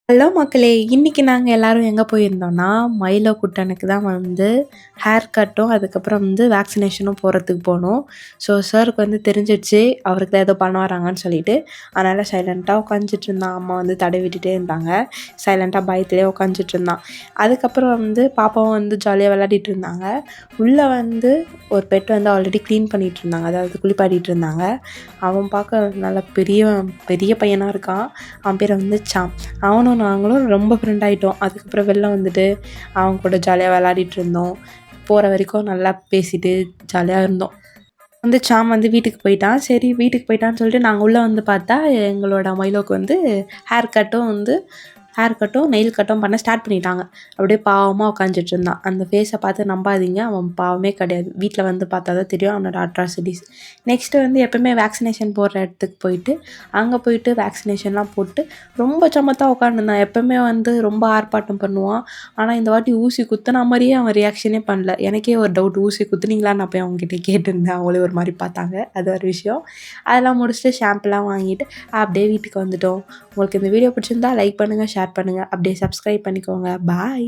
Hello மக்களே! இன்னைக்கு நாங்க எல்லாரும் எங்க போயிருந்தோம்னா, மயிலோ குட்டனுக்கு தான் வந்து ஹேர் கட்டும், அதுக்கப்புறம் வந்து வேக்சினேஷனும் போடுறதுக்கு போனோம். ஸோ சாருக்கு வந்து தெரிஞ்சிடுச்சு, அவருக்கு தான் ஏதோ பண்ண வராங்கன்னு சொல்லிட்டு, அதனால சைலண்ட்டா உட்காந்துட்டு இருந்தான். அம்மா வந்து தடவி விட்டுட்டே இருந்தாங்க. சைலண்ட்டா பயத்திலேயே உட்காந்துட்டு இருந்தான். அதுக்கப்புறம் வந்து பாப்பாவும் வந்து ஜாலியா விளையாடிட்டு இருந்தாங்க. உள்ள வந்து ஒரு பெட் வந்து ஆல்ரெடி கிளீன் பண்ணிட்டு இருந்தாங்க. அதாவது குளிப்பாட்டிட்டு இருந்தாங்க. அவன் பார்க்க நல்லா பெரிய பையனா இருக்கான். அவன் பேர் வந்து சாம். அவனும் நாங்களும் ரொம்ப ஃப்ரெண்ட் ஆகிட்டோம். அதுக்கப்புறம் வெளில வந்துட்டு அவன் கூட ஜாலியாக விளையாடிட்டு இருந்தோம். போகிற வரைக்கும் நல்லா பேசிட்டு ஜாலியாக இருந்தோம். வந்து சாம் வந்து வீட்டுக்கு போயிட்டான். சரி வீட்டுக்கு போயிட்டான்னு சொல்லிட்டு நாங்கள் உள்ளே வந்து பார்த்தா எங்களோட மைலோக்கு வந்து ஹேர் கட்டும் நெயில் கட்டும் பண்ண ஸ்டார்ட் பண்ணிட்டாங்க. அப்படியே பாவமாக உட்காந்துட்டு இருந்தான். அந்த ஃபேஸை பார்த்து நம்பாதீங்க, அவன் பாவமே கிடையாது. வீட்டில் வந்து பார்த்தா தான் தெரியும் அவனோட அட்ராசிட்டிஸ். நெக்ஸ்ட்டு வந்து எப்போவுமே வேக்சினேஷன் போடுற இடத்துக்கு போயிட்டு அங்கே போயிட்டு வேக்சினேஷன்லாம் போட்டு ரொம்ப சமத்தாக உட்காந்துருந்தான். எப்போவுமே வந்து ரொம்ப ஆர்ப்பாட்டம் பண்ணுவான். ஆனால் இந்த வாட்டி ஊசி குத்துன மாதிரியே அவன் ரியாக்ஷனே பண்ணல. எனக்கே ஒரு டவுட், ஊசி குத்துனீங்களான்னு நான் போய் அவங்ககிட்ட கேட்டிருந்தேன். அவங்களே ஒரு மாதிரி பார்த்தாங்க. அது ஒரு விஷயம். அதெல்லாம் முடிச்சுட்டு ஷாம்புலாம் வாங்கிட்டு அப்படியே வீட்டுக்கு வந்துட்டோம். உங்களுக்கு இந்த வீடியோ பிடிச்சிருந்தா லைக் பண்ணுங்கள், ஷேர் பண்ணுங்கள், அப்படியே சப்ஸ்கிரைப் பண்ணிக்கோங்க. பாய்.